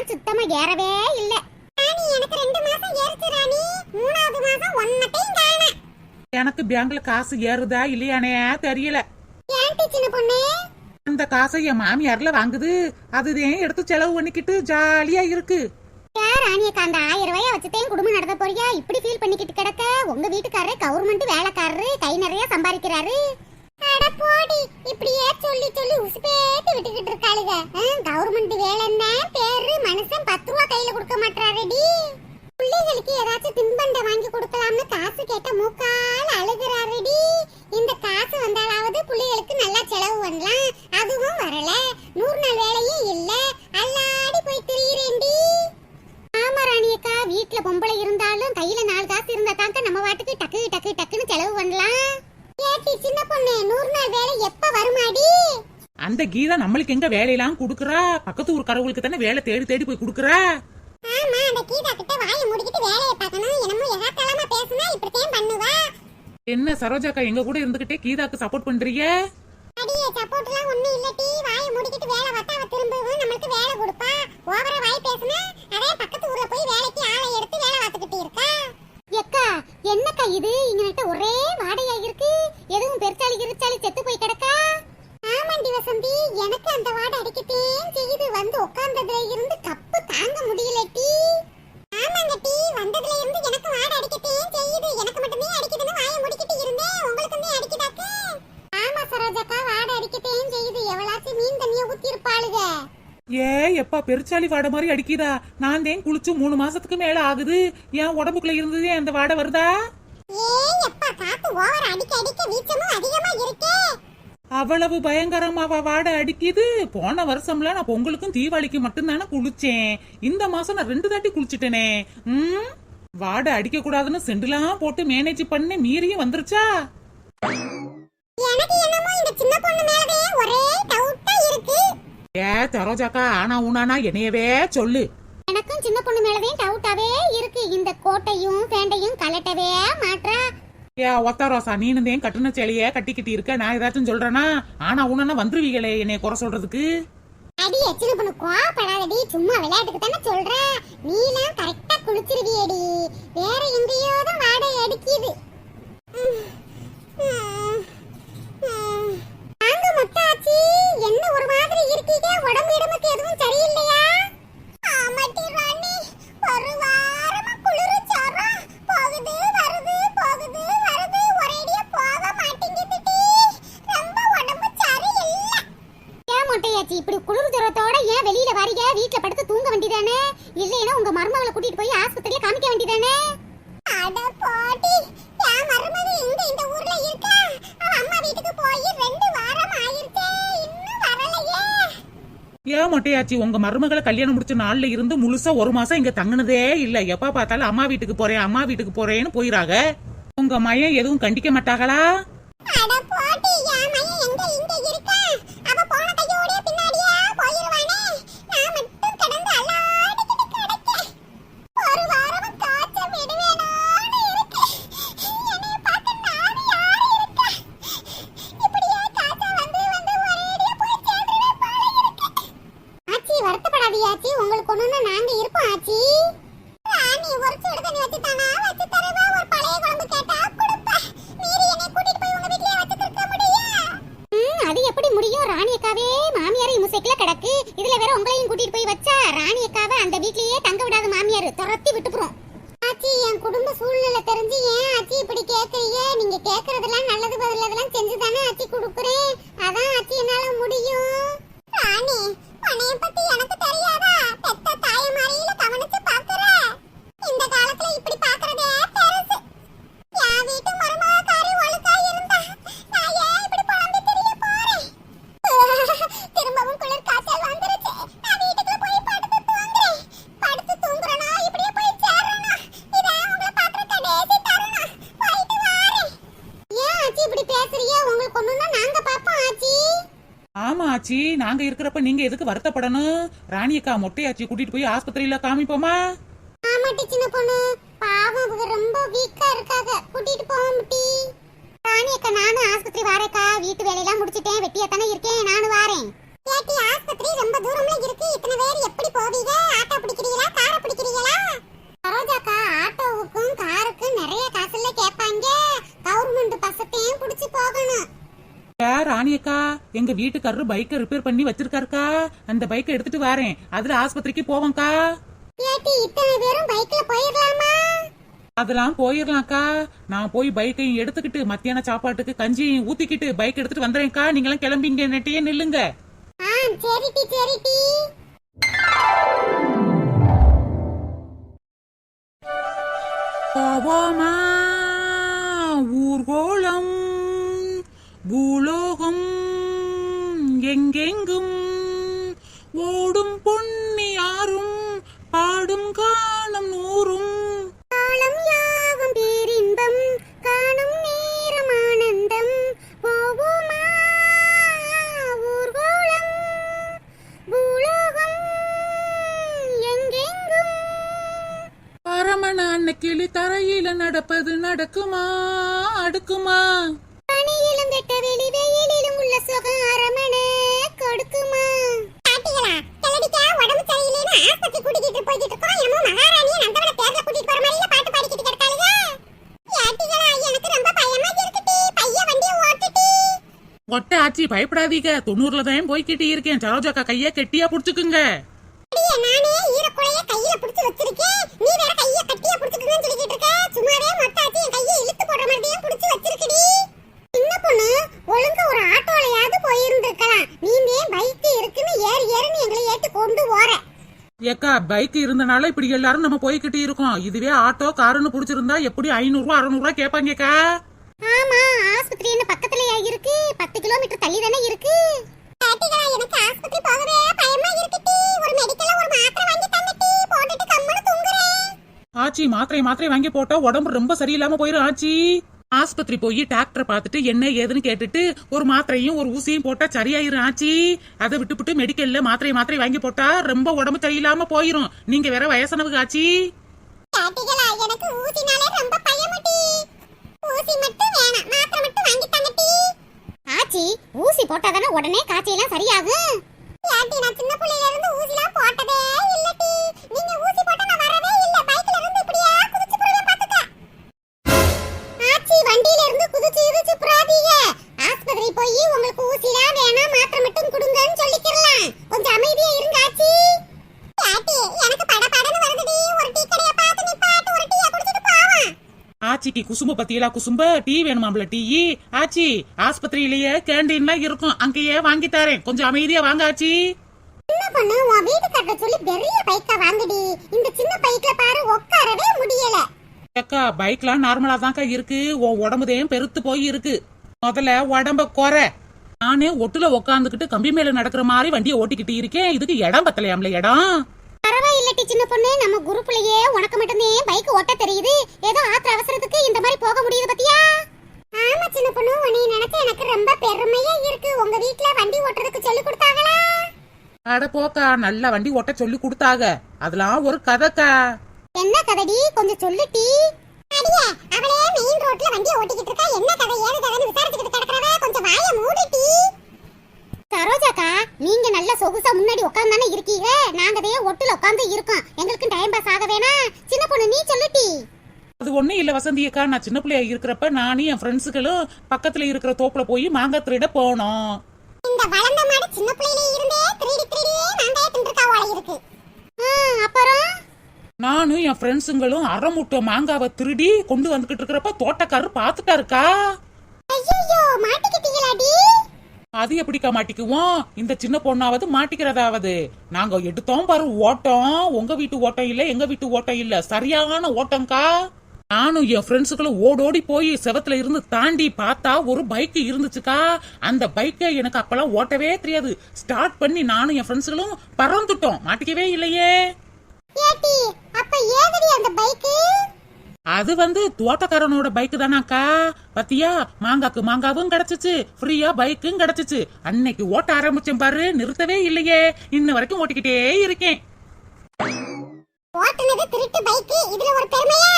தான் சுத்தமா ஏறவே இல்ல. ராணி எனக்கு 2 மாசம் ஏறுச்சு ராணி. 3வது மாசம் ஒன்னத்தையும் காண. எனக்கு பேங்க்ல காசு ஏறுதா இல்லையானே தெரியல. ஏன்டி சின்ன பொண்ணு? அந்த காசை என் மாமியார்ல வாங்குது. அதுதான் எடுத்து செலவு பண்ணிக்கிட்டு ஜாலியா இருக்கு. ராணியக்கா அந்த 1000 ரூபாய வச்சுட்டேன் குடும்பம் நடத்த போறியா? இப்படி ஃபீல் பண்ணிக்கிட்டு கிடக்க. உங்க வீட்டுக்காரரு கவர்மெண்ட் வேலைக்காரரு, கை நிறைய சம்பாதிக்கிறாரு. அட போடி, இப்படியே சொல்லி சொல்லி உசுப்பேத்தி விட்டுக்கிட்டு இருக்காளுங்க. கவர்மெண்ட் வேலைன்னா பேரு, மனுஷன் 10 ரூபா கையில கொடுக்க மாட்டாரடி. பிள்ளைகளுக்கு ஏதாச்சும் தின்பண்டம் வாங்கி கொடுக்கலாம்னு காசு கேட்ட மூக்கால அழுகுறாருடி. இந்த காசு வந்தாலாவது பிள்ளைகளுக்கு நல்லா செலவு பண்ணலாம். அதுவும் வரல. 100 நாள் வேலையும் இல்ல. அல்லாடி போய் திரியிறேன்டி. ஆமா ராணியக்கா, வீட்டுல பொம்பளை இருந்தாலும் கையில 4 காசு இருந்தா தாங்க நம்ம வாட்டுக்கு டக்கு டக்கு டக்குன்னு செலவு பண்ணலாம். ஏட்டி சின்ன பொண்ணு, 100 நாள் வேலை எப்ப வருமாடி? அந்த கீதா நம்மளுக்கு எங்க வேலையெல்லாம் குடுக்குறா? பக்கத்து ஊர் கடவுளுக்கு தானே வேலை தேடி தேடி போய் குடுக்குறா. ஆமா, அந்த கீதா கிட்ட வாயை மூடிக்கிட்டு வேலையை பார்க்கணும். என்னமோ எகாத்தலமா பேசுனா இப்படித்தான் பண்ணுவா. என்ன சரோஜாக்கா எங்க கூட இருந்துகிட்டே கீதாக்கு சப்போர்ட் பண்றீங்க? அடியே சப்போர்ட்லாம் ஒண்ணும் இல்லடி. வாயை மூடிக்கிட்டு வேலை பார்த்தா அவ திரும்பவும் நமக்கு வேலை கொடுப்பா. ஓவரா வாய் பேசுனா அதே பக்கத்து ஊர்ல போய் வேலைக்கு ஆளை எடுத்து வேலை பார்த்துக்கிட்டு இருக்கா. எக்கா என்னக்கா இது? இங்ககிட்ட ஒரே வாடையா இருக்கு. எதுவும் பெருச்சாளி கிருச்சாளி செத்து போய் கிடக்கா? ஆமாண்டி வசந்தி, எனக்கு அந்த வாடை அடிக்கத்தேன் செய்யுது. வந்து உட்கார்ந்ததுல இருந்து கப்பு தாங்க முடியலடி. ஆமாங்க டி, வந்ததுல இருந்து எனக்கு வாடை அடிக்கத்தேன் செய்யுது. எனக்கு மட்டுமே அடிக்குதுன்னு வாயை மூடிக்கிட்டு இருந்தேன். உங்களுக்குமே அடிக்குதாக்கு? ஆமா சரோஜாக்கா, வாடை அடிக்கத்தேன் செய்யுது. எவளாச்சும் மீன் தண்ணிய ஊத்தி இருப்பாளுக. ஏ எப்பா பெருச்சாளி வாடை மாதிரி அடிக்குதா? நான் தான் குளிச்சு 3 மாசத்துக்கு மேல ஆகுது. என் உடம்புக்குள்ள இருந்ததே அந்த வாடை வருதா? ஏய் எப்பா, காத்து ஓவர் அடிக்க அடிக்க வீச்சமும் அதிகமா இருக்கே. அவ்வளவு பயங்கரமாவா வாடை அடிக்குது? போன வருஷம்ல நான் பொங்கலுக்கும் தீபாவளிக்கும் மட்டும்தானே குளிச்சேன். இந்த மாசம் நான் 2 தாட்டி குளிச்சுட்டேனே. வாடை அடிக்க கூடாதுன்னு செண்டுலாம் போட்டு மேனேஜ் பண்ணி மீறியும் வந்துருச்சா? எனக்கு என்னமோ இந்த சின்ன பொண்ணு மேலவே ஒரே டவுட்டா இருக்கு. ஏ சரோஜாக்கா, ஆனா ஊனானா என்னையவே சொல்லு. எனக்கும் சின்ன பொண்ணு மேலவே டவுட்டாவே இருக்கு. இந்த கோட்டையும் பேண்டையும் கலட்டவே மாட்றா. ஏ ஒத்த ரோசா, நீனுந்தேன் கட்டுன சேலைய கட்டிக்கிட்டு இருக்க. நான் ஏதாச்சும் சொல்றேனா? ஆனா ஊனா வந்துருவீங்களே என்னைய குறை சொல்றதுக்கு. அடி சின்ன பொண்ணு கோவப்படாதடி, சும்மா விளையாட்டுக்கு தானே சொல்றேன். நீலாம் கரெக்டா குளிச்சிருவியடி. வேற எங்கேயோ தான் வாடை அடிக்குது. வாங்க முத்தாச்சி, என்ன ஒரு மாதிரி இருக்கீங்க? உடம்பு இடமுக்கு எதுவும் சரியில்லையா? ஆமாட்டி ராணி, ஒரு வாரமா குளிரு ஜுரம் போகுது வருது போகுது வருது. ஒரேடியா போக மாட்டேங்குதுடி. ரொம்ப உடம்பு சரியில்லை. ஏன் மொட்டையாச்சி இப்படி குளிர் ஜுரத்தோட ஏன் வெளியில வரீங்க? வீட்ல படுத்து தூங்க வேண்டியதானே? இல்லைன்னா உங்க மருமகளை கூட்டிட்டு போய் ஆஸ்பத்திரியில காமிக்க வேண்டியதானே? அட போடி, என் மருமக எங்க இந்த ஊர்ல இருக்கா? அவ அம்மா வீட்டுக்கு போய் 2 வாரம் ஆயிருச்சே, இன்னும் வரலையே. ஏன் மொட்டையாச்சி, உங்க மருமகளை கல்யாணம் முடிச்ச நாள்ல இருந்து முழுசா 1 மாசம் இங்க தங்குனதே இல்ல. எப்ப பார்த்தாலும் அம்மா வீட்டுக்கு போறேன் அம்மா வீட்டுக்கு போறேன்னு போயிராக. உங்க மையன் எதுவும் கண்டிக்க மாட்டாங்களா? அட போடி, என் மையன் எங்க இங்க இருக்கா? அவ போன கையோட பின்னாடியே போயிருவானே. நான் மட்டும் கடந்து அல்லாடிக்கிட்டு கிடக்கேன். ஒரு வாரமா காய்ச்சல் விடுவேனான்னு இருக்கு. என்னைய பார்க்க நானே யாரு இருக்கா? இப்படியே காய்ச்சல் வந்து வந்து ஒரேடியா போய் சேர்ந்துடுவேன் போல இருக்கு. ஆச்சி வருத்தப்படாதீயாச்சி, உங்களுக்கு ஒண்ணுன்னா நாங்க இருப்போம் ஆச்சி. ராணி ஒரு சுடு தண்ணி வச்சு தானா வச்சு தருவா. ஒரு பழைய குழம்பு கேட்டா கொடுப்பா. மீறி என்னை கூட்டிட்டு போய் உங்க வீட்லயே வச்சு தர முடியும்? அது எப்படி முடியும்? ராணி அக்காவே மாமியார் இமுசைக்குல கிடக்கு. இதுல வேற உங்களையும் கூட்டிட்டு போய் வச்சா ராணி அக்காவை அந்த வீட்லயே தங்க விடாத மாமியார் துரத்தி விட்டுப்புறோம். ஆச்சி, என் குடும்ப சூழ்நிலை தெரிஞ்சு ஏன் ஆச்சி இப்படி கேக்குறீங்க? நீங்க கேக்குறதெல்லாம் நல்லது பதிலதெல்லாம் செஞ்சு தானே ஆச்சி கொடுக்குறேன். அதான் ஆச்சி என்னால முடியும். ராணி, உன்னைய பத்தி எனக்கு தெரியாதா? பெத்த தாய மாதிரியில கவனிச்சு பாக்குற. இந்த காலத்துல இப்படி பாக்குறதே பெருசு. என் வீட்டு மருமகாரி ஒழுக்கா இருந்தா நான் ஏன் இப்படி புலம்பி திரிய போறேன்? திரும்பவும் குளிர் காய்ச்சல் வந்துருச்சு. நான் வீட்டுக்குள்ள போய் படுத்து தூங்குறேன். படுத்து தூங்குறனா இப்படியே போய் சேரணும். இதான் உங்களை பாக்குற கடைசி தருணம். போயிட்டு வாரேன். ஏன் ஆச்சி இப்படி பேசுறீங்க? உங்களுக்கு ஒண்ணுன்னா நாங்க பாப்போம் ஆச்சி. ஆமா ஆச்சி, நாங்க இருக்கிறப்ப நீங்க எதுக்கு வருத்தப்படணும்? ராணியக்கா மொட்டையாச்சி கூட்டிட்டு போய் ஆஸ்பத்திரியில காமிப்போமா? ஆமாட்டி சின்ன பொண்ணு, பாவம் அவங்க ரொம்ப வீக்கா இருக்காங்க. கூட்டிட்டு போக முட்டி. ராணி அக்கா, நானும் ஆஸ்பத்திரி வாரேக்கா. வீட்டு வேலையெல்லாம் முடிச்சிட்டேன், வெட்டியா தானே இருக்கேன். நானும் வாரேன். ஏட்டி, ஆஸ்பத்திரி ரொம்ப தூரம்ல இருக்கு. இத்தனை பேர் எப்படி போவீங்க? ஆட்டோ எங்க வீட்டுக்காரரு பைக்கை ரிப்பேர் பண்ணி வச்சிருக்காருக்கா. அந்த பைக்கை எடுத்துட்டு வரேன், அதுல ஆஸ்பத்திரிக்கு போவோம்க்கா. ஏட்டி இத்தனை பேரும் பைக்ல போயிடலாமா? அதெல்லாம் போயிடலாம்க்கா. நான் போய் பைக்கையும் எடுத்துக்கிட்டு மத்தியான சாப்பாட்டுக்கு கஞ்சியையும் ஊத்திக்கிட்டு பைக் எடுத்துட்டு வந்துறேன்க்கா. நீங்களாம் கிளம்பிங்க, நெட்டியே நில்லுங்க. சரிட்டி சரிட்டி. போவோமா ஊர்கோளம் பூலோகம் எங்கெங்கும் ஓடும் பொன்னி ஆறும் பாடும் காணும் நூறும் காலம் யாவும் பேரின்பம் காணும் நேரம் ஆனந்தம். போவோமா ஊர்கோளம் பூலோகம் எங்கெங்கும். பரமனான கிளி தரையில நடப்பது நடக்குமா அடுக்குமா? பனியிலும் வெட்ட வெளி வெயிலிலும் உள்ள சுகம் அரமணை கொடுக்குமா? பாட்டிகளா கிளடிக்கா உடம்பு சரியில்லைன்னு ஆஸ்பத்திரி கூட்டிட்டு போயிட்டு இருக்கோம். என்னமோ மகாராணியை நந்தவன தேர்ல கூட்டிட்டு போற மாதிரில பாட்டு பாடிக்கிட்டு கிடக்காளுங்க. பாட்டிகளா எனக்கு ரொம்ப பயமா இருக்குடி. பைய வண்டியை ஓட்டுடி. ஒட்ட ஆச்சி பயப்படாதீங்க, 90ல தான் போய்கிட்டு இருக்கேன். சரோஜாக்கா கைய கெட்டியா புடிச்சுக்குங்க. அடியே நானே ஈரக்குலைய கையில புடிச்சு வச்சிருக்கேன். நீ வேற கைய கட்டியா புடிச்சுக்குன்னு சொல்லிட்டு இருக்க. சும்மாவே மொட்டாச்சி என் கையை இழுத்து போடுற மாதிரியே புடிச்சு வச்சிருக்கடி. சின்ன பொண்ணு ஒழுங்கா ஒரு ஆட்டோலயாவது போயிருந்திருக்கலாம். நீங்க பைக் இருக்குன்னு ஏறுன்னு எங்களை ஏத்தி கொண்டு போற. ஏக்கா பைக் இருந்தனால இப்படி எல்லாரும் நம்ம போய்கிட்டு இருக்கோம். இதுவே ஆட்டோ காருன்னு புடிச்சிருந்தா எப்படி 500 ரூபா 600 ரூபா கேட்பாங்கக்கா. ஆமா ஆஸ்பத்திரி என்ன பக்கத்துலயா இருக்கு? 10 கிலோமீட்டர் தள்ளி தானே இருக்கு. பாட்டிகளா எனக்கு ஆஸ்பத்திரி போகவே பயமா இருக்குடி. ஒரு மெடிக்கல்ல ஒரு மாத்திரை வாங்கி தந்துட்டி போட்டுட்டு கம்மனு தூங்குறேன். ஆச்சி மாத்திரை வாங்கி போட்டா உடம்பு ரொம்ப சரியில்லாம போயிரும் ஆச்சி. ஆஸ்பத்திரி போய் டாக்டரை பார்த்துட்டு என்ன ஏதுன்னு கேட்டுட்டு ஒரு மாத்திரையும் ஒரு ஊசியும் போட்டா சரியாயிரும் ஆச்சி. அதை விட்டுவிட்டு மெடிக்கல்ல மாத்திரை வாங்கி போட்டா ரொம்ப உடம்பு சரியில்லாம போயிரும். நீங்க வேற வயசானவங்க ஆச்சி. பாட்டிகளா எனக்கு ஊசினாலே ரொம்ப பயமுடி. ஊசி மட்டும் வேணாம், மாத்திரை மட்டும் வாங்கி தந்துட்டி. ஆச்சி ஊசி போட்டாதானே உடனே காய்ச்சலாம் சரியாகும். ஏட்டி நான் சின்ன புள்ளையில இருந்து ஊசிலாம் போட்டதே இல்லடி. நீங்க ஊசி போட்டா நான் வரவே இல்ல. பைக்ல இருந்து இப்படியே குதிச்சு போறேன் பாத்துக்க. ஆச்சி வண்டியில இருந்து குதிச்சு புறாதீங்க. ஆஸ்பத்திரி போய் உங்களுக்கு ஊசிலாம் வேணாம் மாத்திரை மட்டும் கொடுங்கன்னு சொல்லிக்கலாம். கொஞ்சம் அமைதியா இருங்க ஆச்சி. ஏட்டி எனக்கு படபடன்னு வருதுடி. ஒரு டீ கடையை பார்த்து நிப்பாட்டு ஒரு டீயை குடிச்சிட்டு போவோம். ஆச்சிக்கு குசும்பு பத்தியலா குசும்ப டீ வேணுமாம்ல டீ. ஆச்சி ஆஸ்பத்திரியிலேயே கேண்டீன்லாம் இருக்கும், அங்கேயே வாங்கி தரேன். கொஞ்சம் அமைதியா வாங்க ஆச்சி. என்ன பண்ணு உன் வீட்டுக்காரட்ட சொல்லி பெரிய பைக்கா வாங்குடி. இந்த சின்ன பைக்ல பாரு உட்காரவே முடியல. அக்கா பைக்லாம் நார்மலா தான்க்கா இருக்கு. உன் உடம்புதையும் பெருத்து போய் இருக்கு. முதல்ல உடம்ப குறை. நானே ஒட்டுல உக்காந்துக்கிட்டு கம்பி மேல நடக்கிற மாதிரி வண்டியை ஓட்டிக்கிட்டு இருக்கேன். இதுக்கு இடம் பத்தலையாம்ல இடம். பரவாயில்லட்டி சின்ன பொண்ணு, நம்ம குரூப்லயே உனக்கு மட்டும்தான் பைக் ஓட்ட தெரியுது. ஏதோ ஆத்திர அவசரத்துக்கு இந்த மாதிரி போக முடியுது பத்தியா? ஆமா சின்ன பொண்ணு, உன்னை நினைச்சு எனக்கு ரொம்ப பெருமையா இருக்கு. உங்க வீட்ல வண்டி ஓட்டுறதுக்கு சொல்லி கொடுத்தாங்களா? அட போக்கா, நல்ல வண்டி ஓட்ட சொல்லி கொடுத்தாங்க. அதெல்லாம் ஒரு கதைக்கா. என்ன கதைடி கொஞ்சம் சொல்லுட்டி. அடியே அவளே மெயின் ரோட்ல வண்டியை ஓட்டிக்கிட்டு இருக்கா. என்ன கதை ஏது கதைன்னு விசாரிச்சுக்கிட்டு கிடக்குறவ கொஞ்சம் வாயை மூடிட்டி. சரோஜாக்கா நீங்க நல்ல சொகுசா முன்னாடி உட்கார்ந்தானே இருக்கீங்க. நாங்கதே ஒட்டுல உட்கார்ந்து இருக்கோம். எங்களுக்கு டைம் பாஸ் ஆக வேணா. சின்ன பொண்ணு நீ சொல்லுட்டி. அது ஒண்ணும் இல்ல வசந்தி அக்கா. நான் சின்ன பிள்ளையா இருக்கிறப்ப நானும் என் ஃப்ரெண்ட்ஸுகளும் பக்கத்துல இருக்கிற தோப்புல போய் மாங்காய் திருட போனோம். இந்த வளர்ந்த மாடு சின்ன பிள்ளையில இருந்தே திருடி மாங்காய் தின்றுக்கா ஓலை இருக்கு. அப்புறம் நானும் என் ஃப்ரெண்ட்ஸுங்களும் அரை முட்டை மாங்காவை திருடி கொண்டு வந்துகிட்டு இருக்கிறப்ப தோட்டக்காரர் பாத்துட்டாருக்கா. ஐயோ மாட்டிக்கிட்டீங்களாடி? அது எப்படிக்கா மாட்டிக்குவோம்? இந்த சின்ன பொண்ணாவது மாட்டிக்கிறதாவது. நாங்க எடுத்தோம் பாரு ஓட்டம். உங்க வீட்டு ஓட்டம் இல்ல, எங்க வீட்டு ஓட்டம் இல்ல, சரியான ஓட்டம்க்கா. நானும் என் ஃப்ரெண்ட்ஸுகளும் ஓடோடி போய் செவத்துல இருந்து தாண்டி பார்த்தா ஒரு பைக் இருந்துச்சுக்கா. அந்த பைக்கை எனக்கு அப்பெல்லாம் ஓட்டவே தெரியாது. ஸ்டார்ட் பண்ணி நானும் என் ஃப்ரெண்ட்ஸுகளும் பறந்துட்டோம். மாட்டிக்கவே இல்லையே. ஏட்டி அப்ப ஏதடி அந்த பைக்? அது தோட்டக்காரனோட பைக் தானாக்கா. பத்தியா, மாங்காக்கு மாங்காவும் கிடைச்சிச்சு, ஃப்ரீயா பைக்கும் கிடைச்சிச்சு. அன்னைக்கு ஓட்ட ஆரம்பிச்சேன் பாரு, நிறுத்தவே இல்லையே. இன்ன வரைக்கும் ஓட்டிக்கிட்டே இருக்கேன். ஓட்டுனது திருட்டு பைக், இதுல ஒரு பெருமையா?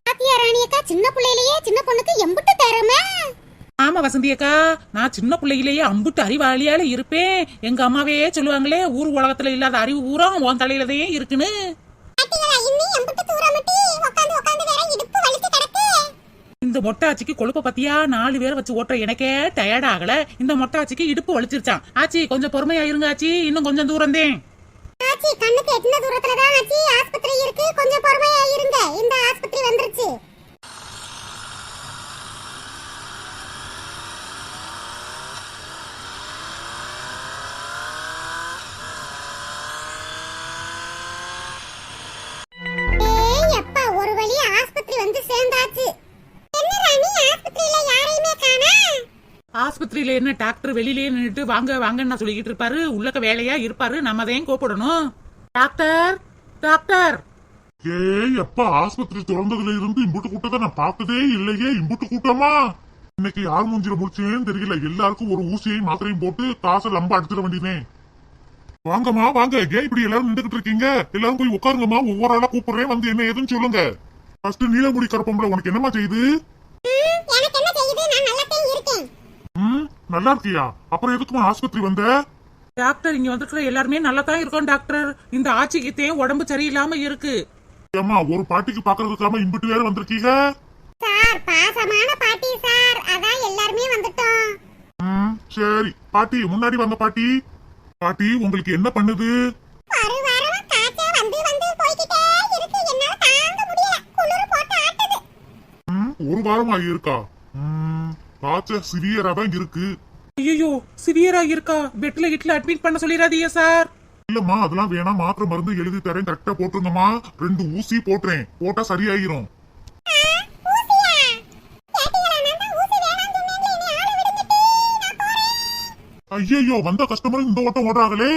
பாத்தியா ராணியக்கா, சின்ன பிள்ளையிலேயே சின்ன பொண்ணுக்கு எம்புட்டு திறமை. ஆமா வசந்தி அக்கா, நான் சின்ன பிள்ளையிலேயே அம்புட்டு அறிவாளியால இருப்பேன். எங்க அம்மாவே சொல்லுவாங்களே, ஊர் உலகத்துல இல்லாத அறிவு ஊரா உன் தலையிலதே இருக்குன்னு. பாத்தீங்களா, இன்னி எம்புட்டு தூரமட்டி உட்கார்ந்து வேற இடுப்பு வலிச்சு கிடக்கு. இந்த இந்த மொட்டாச்சிக்கு கொழுப்ப பத்தியா 4 பேரை வச்சு ஓட்டுற எனக்கே டயர்ட் ஆகல. இந்த மொட்டாச்சிக்கு இடுப்பு வலிச்சிருச்சான். ஆச்சி கொஞ்சம் பொறுமையா இருங்க ஆச்சி, இன்னும் கொஞ்சம் தூரந்தேன். ஆச்சி கண்ணுக்கு எட்டின தூரத்துல தான் ஆச்சி ஆஸ்பத்திரி இருக்கு, கொஞ்சம் பொறுமையா இருங்க. இந்த ஆஸ்பத்திரி வந்துருச்சு. ஏய் அப்பா, ஒரு வழியா ஆஸ்பத்திரி வந்து சேர்ந்தாச்சு. என்ன ராணி, ஆஸ்பத்திரியில யாரையுமே காணா? ஆஸ்பத்திரியில என்ன டாக்டர் வெளியிலேயே நின்னுட்டு வாங்க வாங்கன்னு சொல்லிக்கிட்டு இருப்பாரு. உள்ளக்க வேலையா இருப்பாரு, நம்ம தான் கூப்பிடணும். Doctor doctor. ஏய் அப்பா, ஆஸ்பத்திரி திறந்ததுல இருந்து இம்புட்டு கூட்டத்தை நான் பார்த்ததே இல்லையே. இம்புட்டு கூட்டமா? இன்னைக்கு யார் மூஞ்சில முடிச்சேன்னு தெரியல. எல்லாருக்கும் ஒரு ஊசியையும் மாத்திரையும் போட்டு காசை லம்ப அடிச்சிட வேண்டியனே. வாங்கம்மா வாங்க. ஏன் இப்படி எல்லாரும் நின்றுகிட்டு இருக்கீங்க? எல்லாரும் போய் உட்காருங்கம்மா. ஒவ்வொரு ஆளா கூப்பிடுறேன், வந்து என்ன ஏதுன்னு சொல்லுங்க. ஃபர்ஸ்ட் நீலமுடி கருப்பம்பளை, உனக்கு என்னமா செய்யுது? எனக்கு என்ன செய்யுது? நான் நல்லாத்தான் இருக்கேன். நல்லா இருக்கியா? அப்புறம் எதுக்குமா ஆஸ்பத்திரி வந்த? டாக்டர் இங்க வந்துருக்கிற எல்லாருமே நல்லா தான் இருக்கோம் டாக்டர். இந்த ஆட்சிக்குத்தையும் உடம்பு சரியில்லாம இருக்கு. ஏம்மா, ஒரு பாட்டிக்கு பாக்குறதுக்காம இம்புட்டு வேற வந்திருக்கீங்க? சார், பாசமான பாட்டி சார், அதான் எல்லாருமே வந்துட்டோம். சரி பாட்டி, முன்னாடி வாங்க பாட்டி. பாட்டி, உங்களுக்கு என்ன பண்ணுது? ஒரு வாரமா காய்ச்சல் வந்து வந்து போய்கிட்டே இருக்கு. என்னால தாங்க முடியல. குளிர் போட்டு ஆட்டுது. ஒரு வாரம் ஆகியிருக்கா? காய்ச்சல் சிவியரா தான் இருக்கு. ஐயோ சிவியரா இருக்கா? பெட்ல இட்ல அட்மிட் பண்ண சொல்லிடாதீங்க சார். இல்லம்மா, அதெல்லாம் வேணாம். மாத்திரை மருந்து எழுதி தரேன், கரெக்டா போட்டுருங்கம்மா. 2 ஊசி போட்டுறேன், போட்டா சரியாயிரும். ஊசியா? கேட்டீங்களா? நான் தான் ஊசி வேணாம்னு சொன்னேன்ல. நீ ஆள விடுங்கடி, நான் போறேன். ஐயோ, வந்த கஸ்டமர் இந்த ஓட்டம் ஓடுறாங்களே.